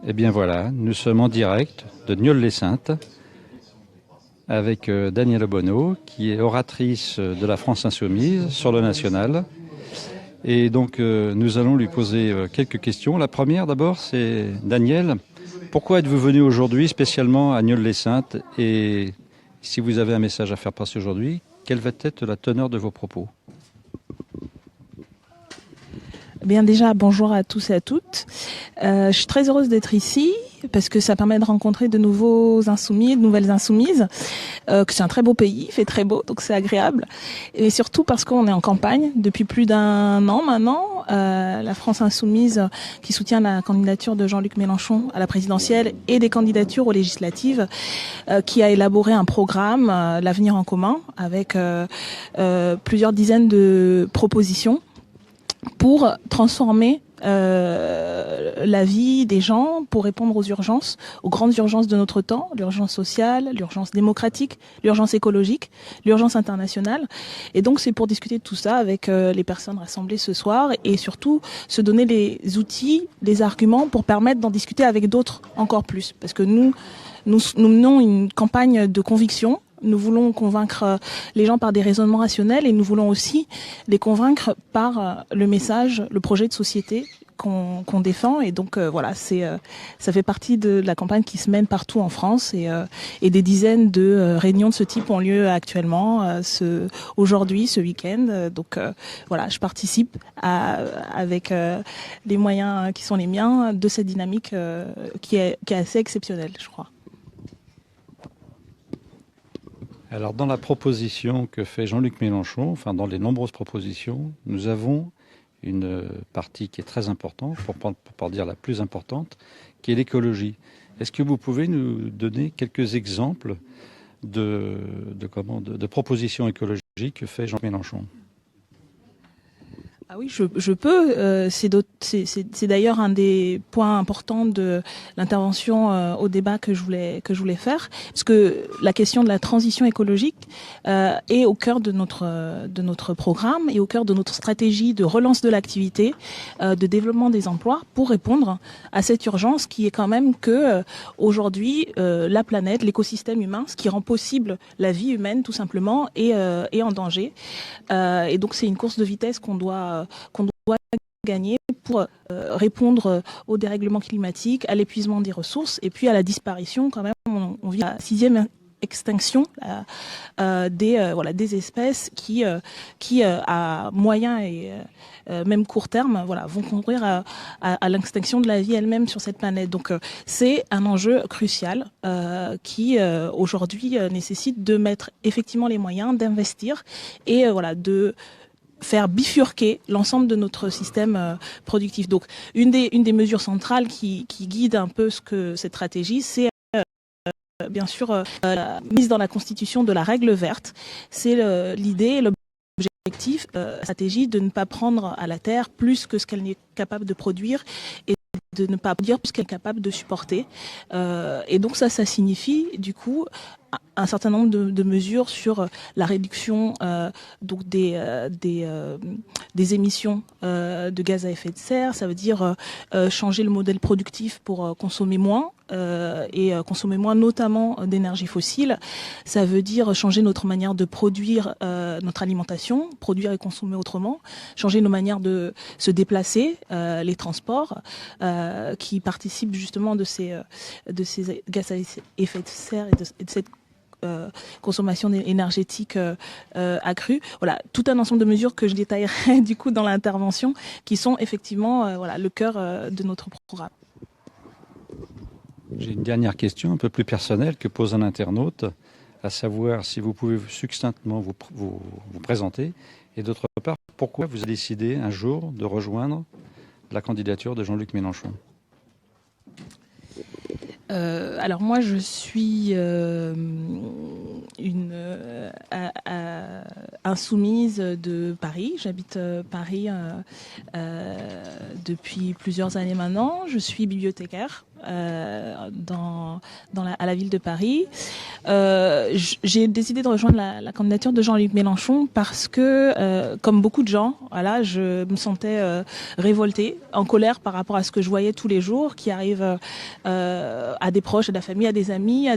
Eh bien voilà, nous sommes en direct de Nieul-les-Saintes avec Danielle Obono, qui est oratrice de la France Insoumise sur le national. Et donc nous allons lui poser quelques questions. La première d'abord, c'est Danielle, pourquoi êtes-vous venu aujourd'hui spécialement à Nieul-les-Saintes? Et si vous avez un message à faire passer aujourd'hui, quelle va être la teneur de vos propos? Bien déjà, bonjour à tous et à toutes. Je suis très heureuse d'être ici parce que ça permet de rencontrer de nouveaux insoumis, de nouvelles insoumises, que c'est un très beau pays, il fait très beau, donc c'est agréable. Et surtout parce qu'on est en campagne depuis plus d'un an maintenant. La France Insoumise qui soutient la candidature de Jean-Luc Mélenchon à la présidentielle et des candidatures aux législatives, qui a élaboré un programme, l'avenir en commun, avec plusieurs dizaines de propositions pour transformer la vie des gens, pour répondre aux urgences, aux grandes urgences de notre temps, l'urgence sociale, l'urgence démocratique, l'urgence écologique, l'urgence internationale. Et donc c'est pour discuter de tout ça avec les personnes rassemblées ce soir et surtout se donner les outils, les arguments pour permettre d'en discuter avec d'autres encore plus. Parce que nous menons une campagne de conviction. Nous voulons convaincre les gens par des raisonnements rationnels et nous voulons aussi les convaincre par le message, le projet de société qu'on défend. Et donc voilà, ça fait partie de la campagne qui se mène partout en France et des dizaines de réunions de ce type ont lieu actuellement, aujourd'hui, ce week-end. Donc voilà, je participe avec les moyens qui sont les miens de cette dynamique qui est assez exceptionnelle, je crois. Alors dans la proposition que fait Jean-Luc Mélenchon, enfin dans les nombreuses propositions, nous avons une partie qui est très importante, pour pas dire la plus importante, qui est l'écologie. Est-ce que vous pouvez nous donner quelques exemples de propositions écologiques que fait Jean-Luc Mélenchon? Ah oui, je peux. C'est d'ailleurs un des points importants de l'intervention au débat que je voulais faire, parce que la question de la transition écologique est au cœur de notre programme et au cœur de notre stratégie de relance de l'activité, de développement des emplois pour répondre à cette urgence qui est quand même que aujourd'hui la planète, l'écosystème humain, ce qui rend possible la vie humaine tout simplement, est en danger. Et donc c'est une course de vitesse qu'on doit gagner pour répondre au dérèglement climatique, à l'épuisement des ressources et puis à la disparition quand même. On vit à la 6e extinction des espèces qui à moyen et même court terme vont conduire à l'extinction de la vie elle-même sur cette planète. Donc c'est un enjeu crucial qui aujourd'hui nécessite de mettre effectivement les moyens d'investir et de faire bifurquer l'ensemble de notre système productif. Donc une des mesures centrales qui guide un peu cette stratégie, c'est bien sûr la mise dans la Constitution de la règle verte. C'est l'idée, l'objectif, la stratégie de ne pas prendre à la Terre plus que ce qu'elle n'est capable de produire et de ne pas produire plus qu'elle est capable de supporter. Et donc ça signifie du coup un certain nombre de mesures sur la réduction donc des émissions de gaz à effet de serre. Ça veut dire changer le modèle productif pour consommer moins et consommer moins notamment d'énergie fossile. Ça veut dire changer notre manière de produire notre alimentation, produire et consommer autrement, changer nos manières de se déplacer, les transports qui participent justement de ces gaz à effet de serre et de cette consommation énergétique accrue. Voilà, tout un ensemble de mesures que je détaillerai du coup dans l'intervention qui sont effectivement le cœur de notre programme. J'ai une dernière question un peu plus personnelle que pose un internaute, à savoir si vous pouvez succinctement vous présenter et d'autre part, pourquoi vous avez décidé un jour de rejoindre la candidature de Jean-Luc Mélenchon? Alors moi je suis une insoumise de Paris. J'habite Paris depuis plusieurs années maintenant. Je suis bibliothécaire à la ville de Paris. J'ai décidé de rejoindre la candidature de Jean-Luc Mélenchon parce que, comme beaucoup de gens, voilà, je me sentais révoltée, en colère par rapport à ce que je voyais tous les jours, qui arrive à des proches, à de la famille, à des amis,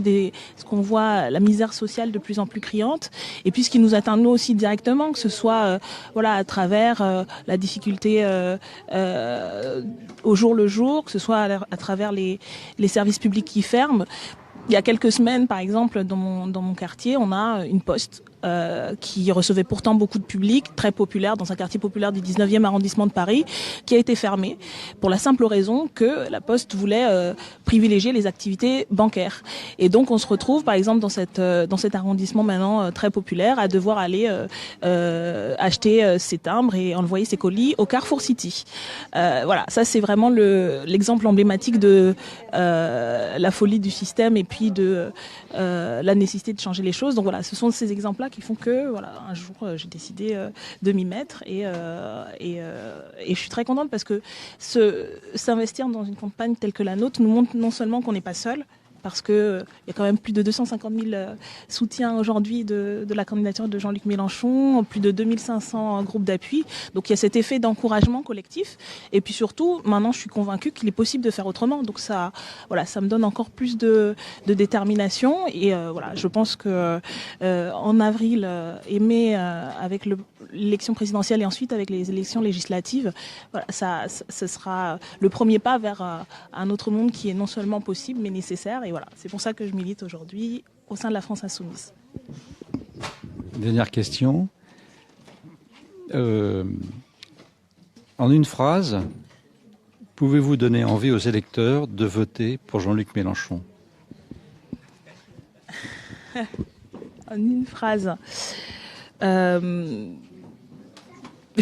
ce qu'on voit, la misère sociale de plus en plus criante, et puis ce qui nous atteint nous aussi directement, que ce soit à travers la difficulté au jour le jour, que ce soit à travers les services publics qui ferment. Il y a quelques semaines, par exemple, dans mon quartier, on a une poste qui recevait pourtant beaucoup de public, très populaire, dans un quartier populaire du 19e arrondissement de Paris, qui a été fermée pour la simple raison que la Poste voulait privilégier les activités bancaires. Et donc on se retrouve, par exemple, dans cet arrondissement maintenant très populaire, à devoir aller acheter ses timbres et envoyer ses colis au Carrefour City. Voilà, ça c'est vraiment l'exemple emblématique de la folie du système et puis de la nécessité de changer les choses. Donc voilà, ce sont ces exemples-là qui font que un jour j'ai décidé de m'y mettre et je suis très contente parce que s'investir dans une campagne telle que la nôtre nous montre non seulement qu'on n'est pas seul, parce que il y a quand même plus de 250 000 soutiens aujourd'hui de la candidature de Jean-Luc Mélenchon, plus de 2500 groupes d'appui. Donc il y a cet effet d'encouragement collectif. Et puis surtout, maintenant, je suis convaincue qu'il est possible de faire autrement. Donc ça me donne encore plus de détermination. Et je pense que en avril et mai, avec l'élection présidentielle et ensuite avec les élections législatives, ce sera le premier pas vers un autre monde qui est non seulement possible mais nécessaire. Et voilà, c'est pour ça que je milite aujourd'hui au sein de la France Insoumise. Dernière question. En une phrase, pouvez-vous donner envie aux électeurs de voter pour Jean-Luc Mélenchon ? En une phrase. Je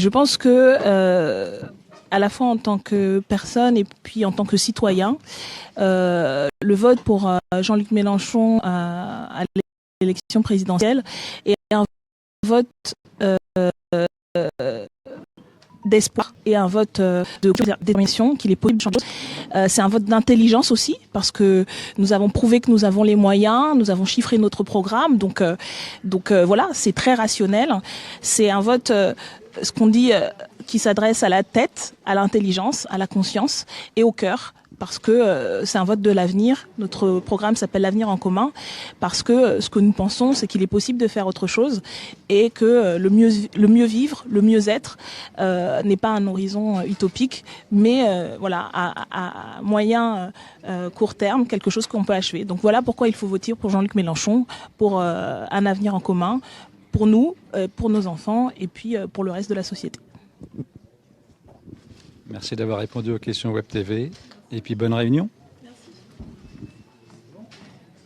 pense que à la fois en tant que personne et puis en tant que citoyen, le vote pour Jean-Luc Mélenchon à l'élection présidentielle est un vote d'espoir et un vote de détermination qu'il est possible de changer. C'est un vote d'intelligence aussi, parce que nous avons prouvé que nous avons les moyens, nous avons chiffré notre programme, donc voilà, c'est très rationnel. C'est un vote, ce qu'on dit, qui s'adresse à la tête, à l'intelligence, à la conscience et au cœur, parce que c'est un vote de l'avenir. Notre programme s'appelle l'Avenir en commun, parce que ce que nous pensons, c'est qu'il est possible de faire autre chose et que le mieux vivre, le mieux être n'est pas un horizon utopique, mais à moyen court terme, quelque chose qu'on peut achever. Donc voilà pourquoi il faut voter pour Jean-Luc Mélenchon, pour un avenir en commun, pour nous, pour nos enfants et puis pour le reste de la société. Merci d'avoir répondu aux questions Web TV et puis bonne réunion.